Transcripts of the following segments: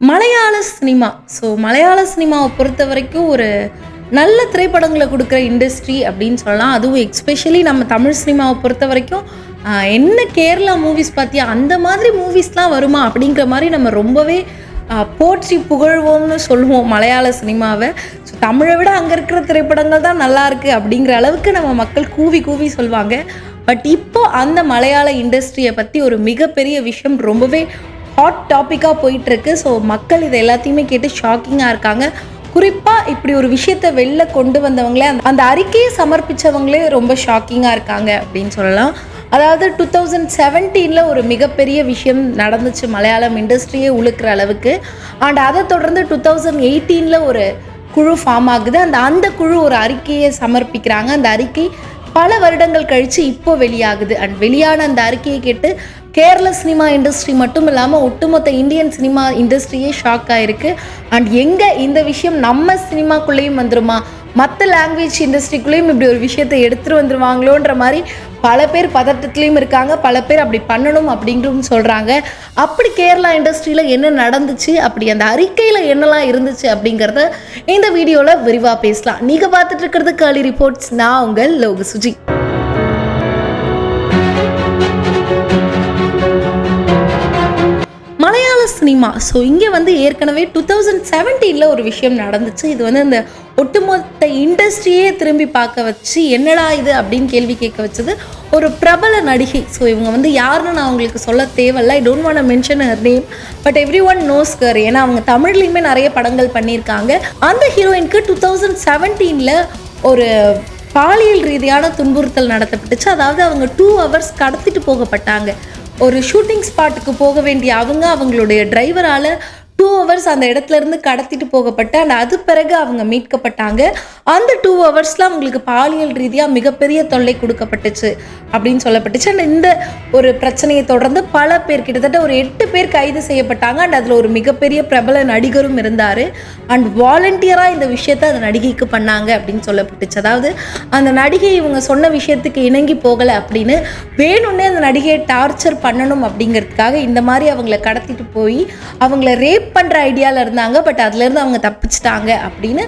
மலையாள சினிமா. மலையாள சினிமாவை பொறுத்த வரைக்கும் ஒரு நல்ல திரைப்படங்களை கொடுக்குற இண்டஸ்ட்ரி அப்படின்னு சொல்லலாம். அதுவும் எக்ஸ்பெஷலி நம்ம தமிழ் சினிமாவை பொறுத்த வரைக்கும் என்ன கேரளா மூவிஸ் பார்த்தியா அந்த மாதிரி மூவிஸ்லாம் வருமா அப்படிங்கிற மாதிரி நம்ம ரொம்பவே போற்றி புகழ்வோம்னு சொல்லுவோம் மலையாள சினிமாவை. தமிழை விட அங்கே இருக்கிற திரைப்படங்கள் தான் நல்லா இருக்குது அப்படிங்கிற அளவுக்கு நம்ம மக்கள் கூவி கூவி சொல்லுவாங்க. பட் இப்போ அந்த மலையாள இண்டஸ்ட்ரியை பற்றி ஒரு மிகப்பெரிய விஷயம் ரொம்பவே ஹாட் டாப்பிக்காக போயிட்டுருக்கு. மக்கள் இதை எல்லாத்தையுமே கேட்டு ஷாக்கிங்காக இருக்காங்க. குறிப்பாக இப்படி ஒரு விஷயத்தை வெளில கொண்டு வந்தவங்களே அந்த அறிக்கையை சமர்ப்பித்தவங்களே ரொம்ப ஷாக்கிங்காக இருக்காங்க அப்படின்னு சொல்லலாம். அதாவது 2017 ஒரு மிகப்பெரிய விஷயம் நடந்துச்சு மலையாளம் இண்டஸ்ட்ரியே உழுக்கிற அளவுக்கு. அண்ட் அதை தொடர்ந்து 2018 ஒரு குழு ஃபார்ம் ஆகுது. அந்த குழு ஒரு அறிக்கையை சமர்ப்பிக்கிறாங்க. அந்த அறிக்கை பல வருடங்கள் கழித்து இப்போ வெளியாகுது. அண்ட் வெளியான அந்த அறிக்கையை கேட்டு கேரள சினிமா இண்டஸ்ட்ரி மட்டும் இல்லாமல் ஒட்டுமொத்த இந்தியன் சினிமா இண்டஸ்ட்ரியே ஷாக் ஆகிருக்கு. அண்ட் எங்கே இந்த விஷயம் நம்ம சினிமாக்குள்ளேயும் வந்துருமா, மற்ற லாங்குவேஜ் இண்டஸ்ட்ரிக்குள்ளேயும் இப்படி ஒரு விஷயத்தை எடுத்துகிட்டு வந்துருவாங்களோன்ற மாதிரி பல பேர் பதட்டத்துலேயும் இருக்காங்க. பல பேர் அப்படி பண்ணணும் அப்படிங்கும் சொல்கிறாங்க. அப்படி கேரளா இண்டஸ்ட்ரியில் என்ன நடந்துச்சு, அப்படி அந்த அறிக்கையில் என்னெல்லாம் இருந்துச்சு அப்படிங்கிறத இந்த வீடியோவில் விரிவாக பேசலாம். நீங்கள் பார்த்துட்டு இருக்கிறது காலி ரிப்போர்ட்ஸ். நான் உங்கள் லோக சுஜி. மலையாள சினிமா. இங்கே ஏற்கனவே 2017 ஒரு விஷயம் நடந்துச்சு. இது இந்த ஒட்டுமொத்த இண்டஸ்ட்ரியே திரும்பி பார்க்க வச்சு என்னடா இது அப்படின்னு கேள்வி கேட்க வச்சது ஒரு பிரபல நடிகை. இவங்க யாருன்னு நான் அவங்களுக்கு சொல்ல தேவையில்லை. I don't want to mention her name, but every one knows her. ஏன்னா அவங்க தமிழ்லையுமே நிறைய படங்கள் பண்ணியிருக்காங்க. அந்த ஹீரோயினுக்கு 2017 ஒரு பாலியல் ரீதியான துன்புறுத்தல் நடத்தப்பட்டுச்சு. அதாவது அவங்க 2 hours கடத்திட்டு போகப்பட்டாங்க. ஒரு ஷூட்டிங் ஸ்பாட்டுக்கு போக வேண்டிய அவங்களுடைய டிரைவரால் 2 hours அந்த இடத்துல இருந்து கடத்திட்டு போகப்பட்டு அண்ட் அது பிறகு அவங்க மீட்கப்பட்டாங்க. அந்த 2 hours அவங்களுக்கு பாலியல் ரீதியாக மிகப்பெரிய தொல்லை கொடுக்கப்பட்டுச்சு அப்படின்னு சொல்லப்பட்டுச்சு. அண்ட் இந்த ஒரு பிரச்சனையை தொடர்ந்து பல பேர், கிட்டத்தட்ட ஒரு 8 பேர் கைது செய்யப்பட்டாங்க. அண்ட் அதில் ஒரு மிகப்பெரிய பிரபல நடிகரும் இருந்தார். அண்ட் வாலண்டியராக இந்த விஷயத்தை அந்த நடிகைக்கு பண்ணாங்க அப்படின்னு சொல்லப்பட்டுச்சு. அதாவது அந்த நடிகை இவங்க சொன்ன விஷயத்துக்கு இணங்கி போகலை அப்படின்னு வேணும்னே அந்த நடிகையை டார்ச்சர் பண்ணணும் அப்படிங்கிறதுக்காக இந்த மாதிரி அவங்கள கடத்திட்டு போய் அவங்கள ரேப் பண்ணுற ஐடியாவில் இருந்தாங்க. பட் அதுலேருந்து அவங்க தப்பிச்சிட்டாங்க அப்படின்னு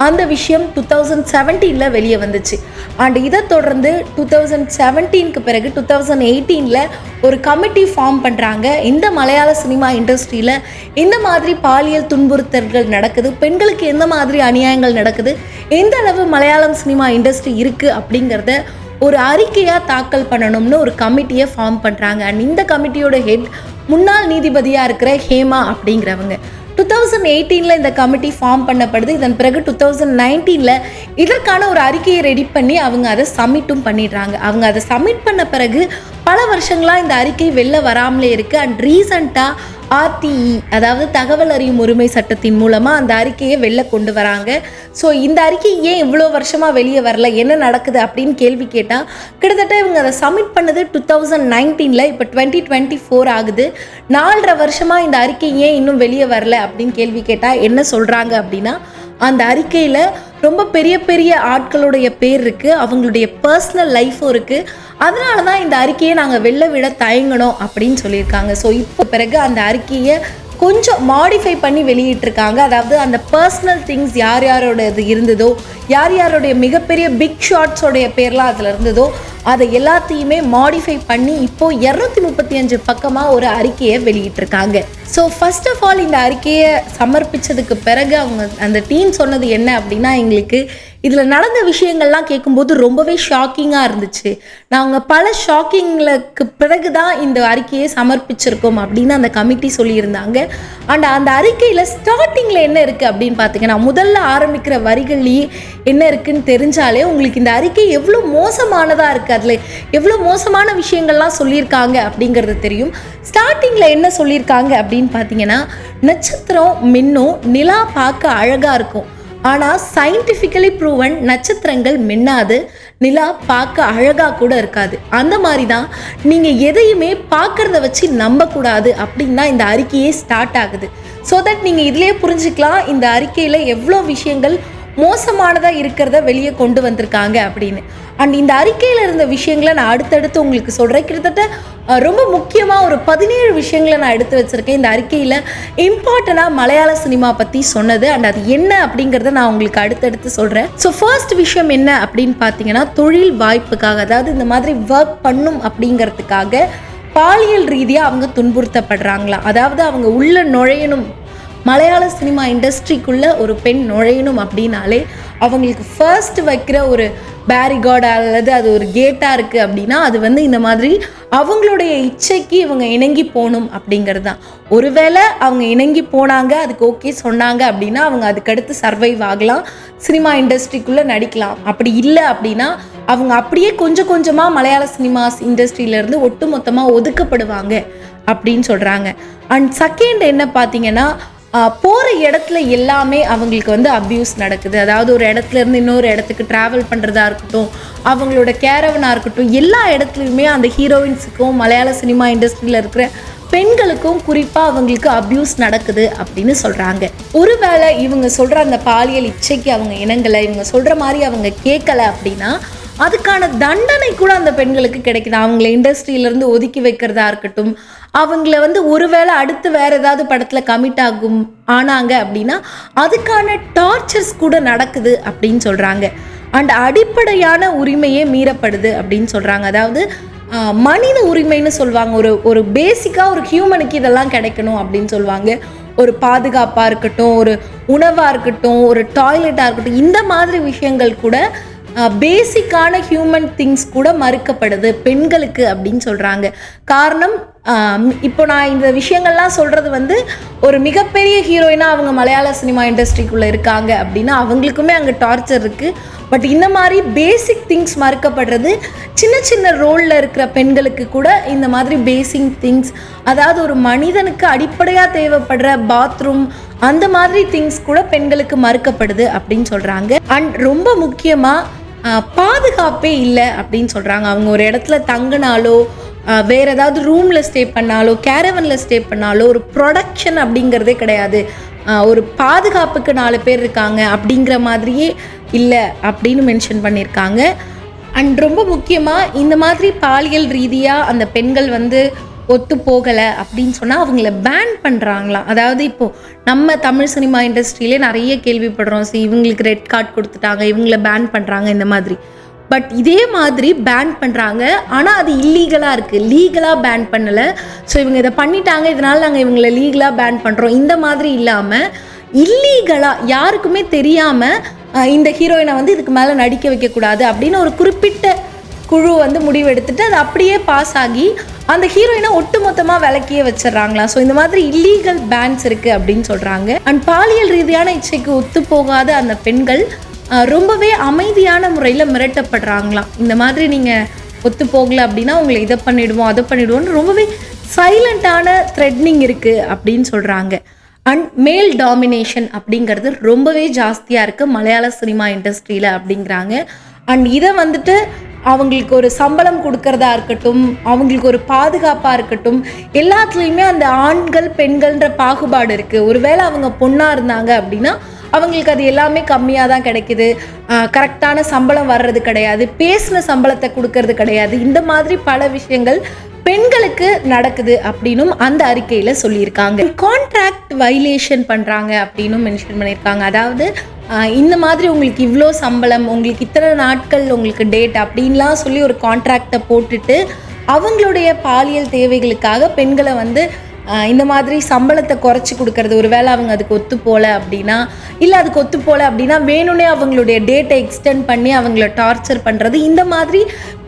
அந்த விஷயம் 2017 வெளியே வந்துச்சு. அண்ட் இதை தொடர்ந்து 2017 பிறகு 2018 ஒரு கமிட்டி ஃபார்ம் பண்ணுறாங்க. இந்த மலையாள சினிமா இண்டஸ்ட்ரியில் இந்த மாதிரி பாலியல் துன்புறுத்தல்கள் நடக்குது, பெண்களுக்கு எந்த மாதிரி அநியாயங்கள் நடக்குது, எந்த அளவு மலையாளம் சினிமா இண்டஸ்ட்ரி இருக்குது அப்படிங்கிறத ஒரு அறிக்கையாக தாக்கல் பண்ணணும்னு ஒரு கமிட்டியை ஃபார்ம் பண்ணுறாங்க. அண்ட் இந்த கமிட்டியோட ஹெட் முன்னாள் நீதிபதியாக இருக்கிற ஹேமா அப்படிங்கிறவங்க. 2018 இந்த கமிட்டி ஃபார்ம் பண்ணப்படுது. இதன் பிறகு 2019 இதற்கான ஒரு அறிக்கையை ரெடி பண்ணி அவங்க அதை சப்மிட்டும் பண்ணிடுறாங்க. அவங்க அதை சப்மிட் பண்ண பிறகு பல வருஷங்களாக இந்த அறிக்கை வெளில வராமலே இருக்குது. அண்ட் ரீசண்டாக RTE, அதாவது தகவல் அறியும் உரிமை சட்டத்தின் மூலமாக அந்த அறிக்கையை வெளில கொண்டு வராங்க. இந்த அறிக்கை ஏன் இவ்வளோ வருஷமாக வெளியே வரல, என்ன நடக்குது அப்படின்னு கேள்வி கேட்டால் கிட்டத்தட்ட இவங்க அதை சப்மிட் பண்ணது 2019, இப்போ 2024 ஆகுது. 4.5 வருஷமாக இந்த அறிக்கை ஏன் இன்னும் வெளியே வரல அப்படின்னு கேள்வி கேட்டால் என்ன சொல்கிறாங்க அப்படின்னா, அந்த அறிக்கையில் ரொம்ப பெரிய பெரிய ஆட்களுடைய பேர் இருக்குது, அவங்களுடைய பர்சனல் லைஃப்பும் இருக்குது. அதனால தான் இந்த அறிக்கையை நாங்கள் வெளில விட தயங்கணும் அப்படின்னு சொல்லியிருக்காங்க. இப்போ பிறகு அந்த அறிக்கையை கொஞ்சம் மாடிஃபை பண்ணி வெளியிட்டிருக்காங்க. அதாவது அந்த பர்சனல் திங்ஸ் யார் யாரோட இது இருந்ததோ, யார் யாருடைய மிகப்பெரிய பிக் ஷாட்ஸோடைய பேர்லாம் அதில் இருந்ததோ அதை எல்லாத்தையுமே மாடிஃபை பண்ணி இப்போது 235 பக்கமாக ஒரு அறிக்கையை வெளியிட்டிருக்காங்க. ஃபர்ஸ்ட் ஆஃப் ஆல் இந்த அறிக்கையை சமர்ப்பித்ததுக்கு பிறகு அவங்க அந்த டீம் சொன்னது என்ன அப்படின்னா, எங்களுக்கு இதில் நடந்த விஷயங்கள்லாம் கேட்கும்போது ரொம்பவே ஷாக்கிங்காக இருந்துச்சு. நாங்கள் பல ஷாக்கிங்களுக்கு பிறகு தான் இந்த அறிக்கையை சமர்ப்பிச்சிருக்கோம் அப்படின்னு அந்த கமிட்டி சொல்லியிருந்தாங்க. அண்ட் அந்த அறிக்கையில் ஸ்டார்டிங்கில் என்ன இருக்குது அப்படின்னு பார்த்தீங்கன்னா, முதல்ல ஆரம்பிக்கிற வரிகள்லேயே என்ன இருக்குன்னு தெரிஞ்சாலே உங்களுக்கு இந்த அறிக்கை எவ்வளோ மோசமானதாக இருக்குது, அதில் எவ்வளோ மோசமான விஷயங்கள்லாம் சொல்லியிருக்காங்க அப்படிங்கிறது தெரியும். ஸ்டார்டிங்கில் என்ன சொல்லியிருக்காங்க அப்படின்னு பார்த்தீங்கன்னா, நட்சத்திரம் மின்னும், நிலா பார்க்க அழகாக இருக்கும், ஆனால் சயின்டிஃபிக்கலி ப்ரூவன் நட்சத்திரங்கள் மின்னாது, நிலா பார்க்க அழகாக கூட இருக்காது. அந்த மாதிரி தான் நீங்கள் எதையுமே பார்க்குறத வச்சு நம்பக்கூடாது அப்படின்னு தான் இந்த அறிக்கையே ஸ்டார்ட் ஆகுது. தட் நீங்கள் இதிலே புரிஞ்சுக்கலாம் இந்த அறிக்கையில் எவ்வளோ விஷயங்கள் மோசமானதாக இருக்கிறத வெளியே கொண்டு வந்திருக்காங்க அப்படின்னு. அண்ட் இந்த அறிக்கையில் இருந்த விஷயங்களை நான் அடுத்தடுத்து உங்களுக்கு சொல்கிறேன். கிட்டத்தட்ட ரொம்ப முக்கியமாக ஒரு 17 விஷயங்களை நான் எடுத்து வச்சுருக்கேன் இந்த அறிக்கையில் இம்பார்ட்டண்ட்டாக மலையாள சினிமா பற்றி சொன்னது. அண்ட் அது என்ன அப்படிங்கிறத நான் உங்களுக்கு அடுத்தடுத்து சொல்கிறேன். ஸோ ஃபர்ஸ்ட் விஷயம் என்ன அப்படின்னு பார்த்தீங்கன்னா, தொழில் வாய்ப்புக்காக, அதாவது இந்த மாதிரி ஒர்க் பண்ணும் அப்படிங்கிறதுக்காக பாலியல் ரீதியாக அவங்க துன்புறுத்தப்படுறாங்களாம். அதாவது அவங்க உள்ள நுழையணும், மலையாள சினிமா இண்டஸ்ட்ரிக்குள்ளே ஒரு பெண் நுழையணும் அப்படின்னாலே அவங்களுக்கு ஃபர்ஸ்ட் வைக்கிற ஒரு பேரிகார்டு அல்லது அது ஒரு கேட்டாக இருக்குது அப்படின்னா அது வந்து இந்த மாதிரி அவங்களுடைய இச்சைக்கு இவங்க இணங்கி போகணும் அப்படிங்கிறது தான். ஒருவேளை அவங்க இணங்கி போனாங்க, அதுக்கு ஓகே சொன்னாங்க அப்படின்னா அவங்க அதுக்கடுத்து சர்வைவ் ஆகலாம், சினிமா இண்டஸ்ட்ரிக்குள்ளே நடிக்கலாம். அப்படி இல்லை அப்படின்னா அவங்க அப்படியே கொஞ்சம் கொஞ்சமாக மலையாள சினிமா இண்டஸ்ட்ரியிலேருந்து ஒட்டு மொத்தமாக ஒதுக்கப்படுவாங்க அப்படின்னு சொல்கிறாங்க. அண்ட் செகண்ட் என்ன பார்த்தீங்கன்னா, போகிற இடத்துல எல்லாமே அவங்களுக்கு வந்து அப்யூஸ் நடக்குது. அதாவது ஒரு இடத்துலேருந்து இன்னொரு இடத்துக்கு ட்ராவல் பண்ணுறதா இருக்கட்டும், அவங்களோட கேரவனாக இருக்கட்டும், எல்லா இடத்துலையுமே அந்த ஹீரோயின்ஸுக்கும் மலையாள சினிமா இண்டஸ்ட்ரியில் இருக்கிற பெண்களுக்கும் குறிப்பாக அவங்களுக்கு அப்யூஸ் நடக்குது அப்படின்னு சொல்கிறாங்க. ஒருவேளை இவங்க சொல்கிற அந்த பாலியல் இச்சைக்கு அவங்க இணங்கலை, இவங்க சொல்கிற மாதிரி அவங்க கேட்கலை அப்படின்னா அதுக்கான தண்டனை கூட அந்த பெண்களுக்கு கிடைக்குது. அவங்கள இண்டஸ்ட்ரியிலேருந்து ஒதுக்கி வைக்கிறதா இருக்கட்டும், அவங்கள வந்து ஒருவேளை அடுத்து வேறு ஏதாவது படத்தில் கமிட் ஆனாங்க அப்படின்னா அதுக்கான டார்ச்சர்ஸ் கூட நடக்குது அப்படின்னு சொல்கிறாங்க. அண்ட் அடிப்படையான உரிமையே மீறப்படுது அப்படின்னு சொல்கிறாங்க. அதாவது மனித உரிமைன்னு சொல்லுவாங்க. ஒரு பேசிக்காக ஒரு ஹியூமனுக்கு இதெல்லாம் கிடைக்கணும் அப்படின்னு சொல்லுவாங்க. ஒரு பாதுகாப்பாக இருக்கட்டும், ஒரு உணவாக இருக்கட்டும், ஒரு டாய்லெட்டாக இருக்கட்டும், இந்த மாதிரி விஷயங்கள் கூட பேசிக்கான ஹியூமன் திங்ஸ் கூட மறுக்கப்படுது பெண்களுக்கு அப்படின்னு சொல்கிறாங்க. காரணம், இப்போ நான் இந்த விஷயங்கள்லாம் சொல்கிறது வந்து ஒரு மிகப்பெரிய ஹீரோயினாக அவங்க மலையாள சினிமா இண்டஸ்ட்ரிக்குள்ளே இருக்காங்க அப்படின்னா அவங்களுக்குமே அங்கே டார்ச்சர் இருக்குது. பட் இந்த மாதிரி பேசிக் திங்ஸ் மறுக்கப்படுறது சின்ன சின்ன ரோலில் இருக்கிற பெண்களுக்கு கூட இந்த மாதிரி பேசிக் திங்ஸ், அதாவது ஒரு மனிதனுக்கு அடிப்படையாக தேவைப்படுற பாத்ரூம் அந்த மாதிரி திங்ஸ் கூட பெண்களுக்கு மறுக்கப்படுது அப்படின்னு சொல்கிறாங்க. அண்ட் ரொம்ப முக்கியமாக பாதுகாப்பே இல்லை அப்படின்னு சொல்கிறாங்க. அவங்க ஒரு இடத்துல தங்கினாலோ வேறு ஏதாவது ரூமில் ஸ்டே பண்ணாலோ கேரவனில் ஸ்டே பண்ணாலோ ஒரு ப்ரொடக்ஷன் அப்படிங்கிறதே கிடையாது. ஒரு பாதுகாப்புக்கு 4 பேர் இருக்காங்க அப்படிங்கிற மாதிரியே இல்லை அப்படின்னு மென்ஷன் பண்ணியிருக்காங்க. அண்ட் ரொம்ப முக்கியமாக இந்த மாதிரி பாலியல் ரீதியாக அந்த பெண்கள் வந்து ஒத்து போகலை அப்படின்னு சொன்னால் அவங்கள பேன் பண்ணுறாங்களாம். அதாவது இப்போது நம்ம தமிழ் சினிமா இண்டஸ்ட்ரியிலே நிறைய கேள்விப்படுறோம், இவங்களுக்கு ரெட் கார்டு கொடுத்துட்டாங்க, இவங்கள பேன் பண்ணுறாங்க இந்த மாதிரி. பட் இதே மாதிரி பேன் பண்ணுறாங்க, ஆனால் அது இல்லீகலாக இருக்குது, லீகலாக பேன் பண்ணலை. ஸோ இவங்க இதை பண்ணிட்டாங்க, இதனால் நாங்கள் இவங்களை லீகலாக பேன் பண்ணுறோம், இந்த மாதிரி இல்லாமல் இல்லீகலாக யாருக்குமே தெரியாமல் இந்த ஹீரோயினை வந்து இதுக்கு மேலே நடிக்க வைக்கக்கூடாது அப்படின்னு ஒரு குறிப்பிட்ட குழு வந்து முடிவெடுத்துட்டு அது அப்படியே பாஸ் ஆகி அந்த ஹீரோயினை ஒட்டு மொத்தமாக விலக்கியே வச்சிடறாங்களா. ஸோ இந்த மாதிரி இல்லீகல் பேன்ஸ் இருக்குது அப்படின்னு சொல்கிறாங்க. அண்ட் பாலியல் ரீதியான இச்சைக்கு ஒத்து போகாத அந்த பெண்கள் ரொம்பவே அமைதியான முறையில் மிரட்டப்படுறாங்களாம். இந்த மாதிரி நீங்கள் ஒத்து போகலை அப்படின்னா உங்களை இதை பண்ணிவிடுவோம் அதை பண்ணிவிடுவோம்னு ரொம்பவே சைலண்ட்டான த்ரெட்னிங் இருக்குது அப்படின்னு சொல்கிறாங்க. அண்ட் மேல் டாமினேஷன் அப்படிங்கிறது ரொம்பவே ஜாஸ்தியாக இருக்குது மலையாள சினிமா இண்டஸ்ட்ரியில் அப்படிங்கிறாங்க. அண்ட் இதை வந்துட்டு அவங்களுக்கு ஒரு சம்பளம் கொடுக்கறதா இருக்கட்டும், அவங்களுக்கு ஒரு பாதுகாப்பாக இருக்கட்டும், எல்லாத்துலேயுமே அந்த ஆண்கள் பெண்கள்ன்ற பாகுபாடு இருக்குது. ஒருவேளை அவங்க பொண்ணாக இருந்தாங்க அப்படின்னா அவங்களுக்கு அது எல்லாமே கம்மியாக தான் கிடைக்குது, கரெக்டான சம்பளம் வர்றது கிடையாது, பேசின சம்பளத்தை கொடுக்கறது கிடையாது, இந்த மாதிரி பல விஷயங்கள் பெண்களுக்கு நடக்குது அப்படின்னும் அந்த அறிக்கையில் சொல்லியிருக்காங்க. கான்ட்ராக்ட் வயலேஷன் பண்ணுறாங்க அப்படின்னும் மென்ஷன் பண்ணியிருக்காங்க. அதாவது இந்த மாதிரி உங்களுக்கு இவ்வளோ சம்பளம், உங்களுக்கு இத்தனை நாட்கள் உங்களுக்கு டேட் அப்படின்லாம் சொல்லி ஒரு கான்ட்ராக்டை போட்டுட்டு அவங்களுடைய பாலியல் தேவைகளுக்காக பெண்களை வந்து இந்த மாதிரி சம்பளத்தை குறைச்சி கொடுக்கறது. ஒரு வேளை அவங்க அதுக்கு ஒத்து போகல அப்படின்னா, இல்லை அதுக்கு ஒத்து போகல அப்படின்னா வேணும்னே அவங்களுடைய டேட்டை எக்ஸ்டெண்ட் பண்ணி அவங்கள டார்ச்சர் பண்ணுறது, இந்த மாதிரி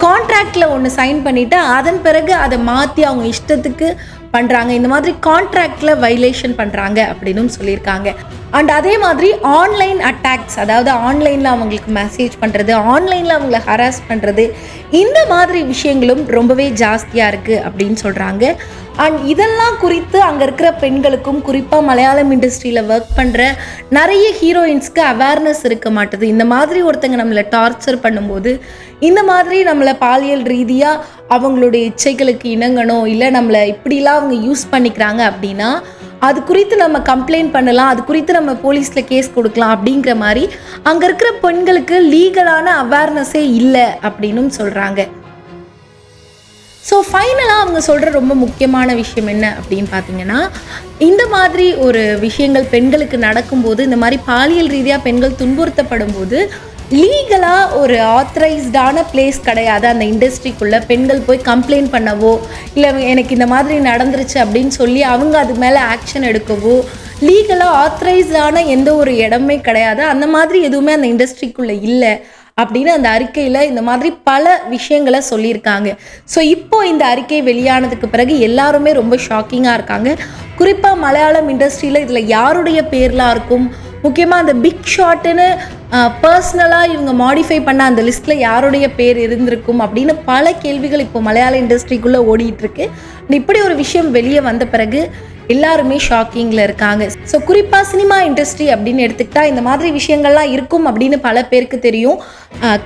கான்ட்ராக்டில் ஒன்று சைன் பண்ணிவிட்டு அதன் பிறகு அதை மாற்றி அவங்க இஷ்டத்துக்கு பண்ணுறாங்க. இந்த மாதிரி கான்ட்ராக்டில் வயலேஷன் பண்ணுறாங்க அப்படின்னு சொல்லியிருக்காங்க. அண்ட் அதே மாதிரி ஆன்லைன் அட்டாக்ஸ், அதாவது ஆன்லைனில் அவங்களுக்கு மெசேஜ் பண்ணுறது, ஆன்லைனில் அவங்கள ஹராஸ் பண்ணுறது, இந்த மாதிரி விஷயங்களும் ரொம்பவே ஜாஸ்தியாக இருக்குது அப்படின்னு சொல்கிறாங்க. அண்ட் இதெல்லாம் குறித்து அங்கே இருக்கிற பெண்களுக்கும் குறிப்பாக மலையாளம் இண்டஸ்ட்ரியில் ஒர்க் பண்ணுற நிறைய ஹீரோயின்ஸ்க்கு அவேர்னஸ் இருக்க மாட்டுது. இந்த மாதிரி ஒருத்தங்க நம்மளை டார்ச்சர் பண்ணும்போது, இந்த மாதிரி நம்மளை பாலியல் ரீதியாக அவங்களுடைய இச்சைகளுக்கு இணங்கணும், இல்லை நம்மளை இப்படிலாம் அவங்க யூஸ் பண்ணிக்கிறாங்க அப்படின்னா அது குறித்து நம்ம கம்ப்ளைண்ட் பண்ணலாம், அது குறித்து நம்ம போலீஸில் கேஸ் கொடுக்கலாம் அப்படிங்கிற மாதிரி அங்கே இருக்கிற பெண்களுக்கு லீகலான அவேர்னஸே இல்லை அப்படின்னும் சொல்கிறாங்க. ஸோ ஃபைனலாக அவங்க சொல்கிற ரொம்ப முக்கியமான விஷயம் என்ன அப்படின்னு பார்த்தீங்கன்னா, இந்த மாதிரி ஒரு விஷயங்கள் பெண்களுக்கு நடக்கும்போது, இந்த மாதிரி பாலியல் ரீதியாக பெண்கள் துன்புறுத்தப்படும் போது லீகலாக ஒரு ஆத்தரைஸ்டான பிளேஸ் கிடையாது அந்த இண்டஸ்ட்ரிக்குள்ளே. பெண்கள் போய் கம்ப்ளைண்ட் பண்ணவோ, இல்லை எனக்கு இந்த மாதிரி நடந்துருச்சு அப்படின்னு சொல்லி அவங்க அது மேலே ஆக்ஷன் எடுக்கவோ லீகலாக ஆத்தரைஸ்டான எந்த ஒரு இடமே கிடையாது. அந்த மாதிரி எதுவுமே அந்த இண்டஸ்ட்ரிக்குள்ளே இல்லை அப்படின்னு அந்த அறிக்கையில் இந்த மாதிரி பல விஷயங்களை சொல்லியிருக்காங்க. ஸோ இப்போது இந்த அறிக்கை வெளியானதுக்கு பிறகு எல்லாருமே ரொம்ப ஷாக்கிங்காக இருக்காங்க. குறிப்பாக மலையாளம் இண்டஸ்ட்ரியில் இதில் யாருடைய பேர்லாம் இருக்கும், முக்கியமாக அந்த பிக் ஷாட்டுன்னு பர்சனலாக இவங்க மாடிஃபை பண்ண அந்த லிஸ்ட்டில் யாருடைய பேர் இருந்திருக்கும் அப்படின்னு பல கேள்விகள் இப்போ மலையாள இண்டஸ்ட்ரிக்குள்ளே ஓடிட்டுருக்கு. இப்படி ஒரு விஷயம் வெளியே வந்த பிறகு எல்லாருமே ஷாக்கிங்கில் இருக்காங்க. ஸோ குறிப்பாக சினிமா இண்டஸ்ட்ரி அப்படின்னு எடுத்துக்கிட்டால் இந்த மாதிரி விஷயங்கள்லாம் இருக்கும் அப்படின்னு பல பேருக்கு தெரியும்.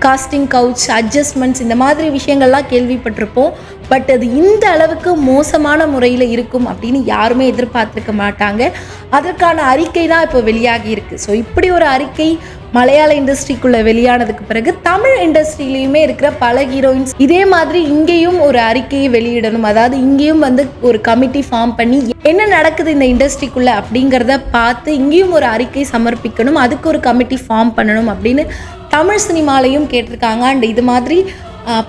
காஸ்டிங் கவுச், அட்ஜஸ்ட்மெண்ட்ஸ், இந்த மாதிரி விஷயங்கள்லாம் கேள்விப்பட்டிருப்போம். பட் அது இந்த அளவுக்கு மோசமான முறையில் இருக்கும் அப்படின்னு யாருமே எதிர்பார்த்துருக்க மாட்டாங்க. அதற்கான அறிக்கை தான் இப்போ வெளியாகி இருக்குது. ஸோ இப்படி ஒரு அறிக்கை மலையாள இண்டஸ்ட்ரிக்குள்ளே வெளியானதுக்கு பிறகு தமிழ் இண்டஸ்ட்ரியிலையுமே இருக்கிற பல ஹீரோயின்ஸ் இதே மாதிரி இங்கேயும் ஒரு அறிக்கையை வெளியிடணும், அதாவது இங்கேயும் வந்து ஒரு கமிட்டி ஃபார்ம் பண்ணி என்ன நடக்குது இந்த இண்டஸ்ட்ரிக்குள்ளே அப்படிங்கிறத பார்த்து இங்கேயும் ஒரு அறிக்கை சமர்ப்பிக்கணும், அதுக்கு ஒரு கமிட்டி ஃபார்ம் பண்ணணும் அப்படின்னு தமிழ் சினிமாலையும் கேட்டிருக்காங்க. அண்ட் இது மாதிரி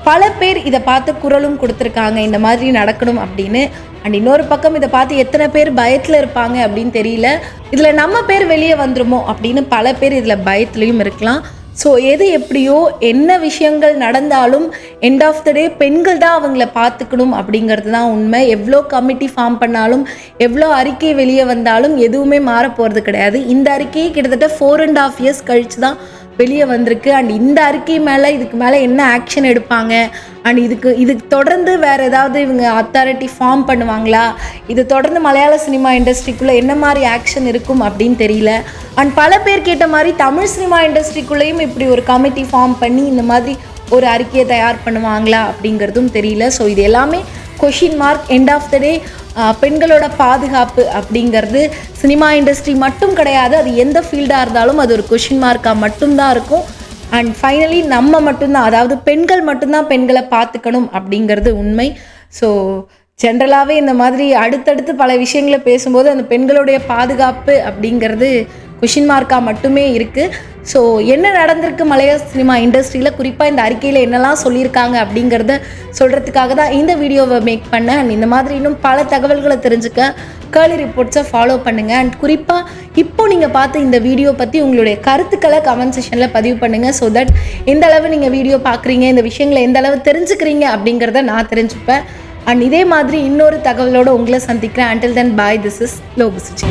பல பேர் இதை பார்த்து குரலும் கொடுத்துருக்காங்க இந்த மாதிரி நடக்கணும் அப்படின்னு. அண்ட் இன்னொரு பக்கம் இதை பார்த்து எத்தனை பேர் பயத்தில் இருப்பாங்க அப்படின்னு தெரியல. இதில் நம்ம பேர் வெளியே வந்துருமோ அப்படின்னு பல பேர் இதில் பயத்துலேயும் இருக்கலாம். ஸோ எது எப்படியோ என்ன விஷயங்கள் நடந்தாலும் எண்ட் ஆஃப் த டே பெண்கள் தான் அவங்கள பார்த்துக்கணும் அப்படிங்கிறது தான் உண்மை. எவ்வளோ கமிட்டி ஃபார்ம் பண்ணாலும், எவ்வளோ அறிக்கை வெளியே வந்தாலும் எதுவுமே மாற போகிறது கிடையாது. இந்த அறிக்கையை கிட்டத்தட்ட 4.5 years கழித்து தான் வெளியே வந்திருக்கு. அண்ட் இந்த அறிக்கை மேலே இதுக்கு மேலே என்ன ஆக்ஷன் எடுப்பாங்க, அண்ட் இதுக்கு தொடர்ந்து வேறு ஏதாவது இவங்க அத்தாரிட்டி ஃபார்ம் பண்ணுவாங்களா, இது தொடர்ந்து மலையாள சினிமா இண்டஸ்ட்ரிக்குள்ளே என்ன மாதிரி ஆக்ஷன் இருக்கும் அப்படின்னு தெரியல. அண்ட் பல பேர் கேட்ட மாதிரி தமிழ் சினிமா இண்டஸ்ட்ரிக்குள்ளேயும் இப்படி ஒரு கமிட்டி ஃபார்ம் பண்ணி இந்த மாதிரி ஒரு அறிக்கையை தயார் பண்ணுவாங்களா அப்படிங்கிறதும் தெரியல. ஸோ இது எல்லாமே question mark. End of the day பெண்களோட பாதுகாப்பு அப்படிங்கிறது சினிமா இண்டஸ்ட்ரி மட்டும் கிடையாது, அது எந்த ஃபீல்டாக இருந்தாலும் அது ஒரு கொஷின் மார்க்காக மட்டும்தான் இருக்கும். அண்ட் ஃபைனலி நம்ம மட்டும்தான், அதாவது பெண்கள் மட்டும்தான் பெண்களை பார்த்துக்கணும் அப்படிங்கிறது உண்மை. ஸோ ஜென்ரலாகவே இந்த மாதிரி அடுத்தடுத்து பல விஷயங்களை பேசும்போது அந்த பெண்களுடைய பாதுகாப்பு அப்படிங்கிறது கொஷின் மார்க்காக மட்டுமே இருக்குது. ஸோ என்ன நடந்திருக்கு மலையாள சினிமா இண்டஸ்ட்ரியில், குறிப்பாக இந்த அறிக்கையில் என்னெல்லாம் சொல்லியிருக்காங்க அப்படிங்கிறத சொல்கிறதுக்காக தான் இந்த வீடியோவை மேக் பண்ணேன். அண்ட் இந்த மாதிரி இன்னும் பல தகவல்களை தெரிஞ்சுக்க கேர்லி ரிப்போர்ட்ஸை ஃபாலோ பண்ணுங்கள். அண்ட் குறிப்பாக இப்போது நீங்கள் பார்த்த இந்த வீடியோ பற்றி உங்களுடைய கருத்துக்களை கமெண்ட் செக்ஷனில் பதிவு பண்ணுங்கள். ஸோ தட் எந்த அளவு நீங்கள் வீடியோ பார்க்குறீங்க, இந்த விஷயங்களை எந்த அளவு தெரிஞ்சுக்கிறீங்க அப்படிங்கிறத நான் தெரிஞ்சுப்பேன். அண்ட் இதே மாதிரி இன்னொரு தகவலோடு உங்களை சந்திக்கிறேன். Until then, bye. This is Logu Suji.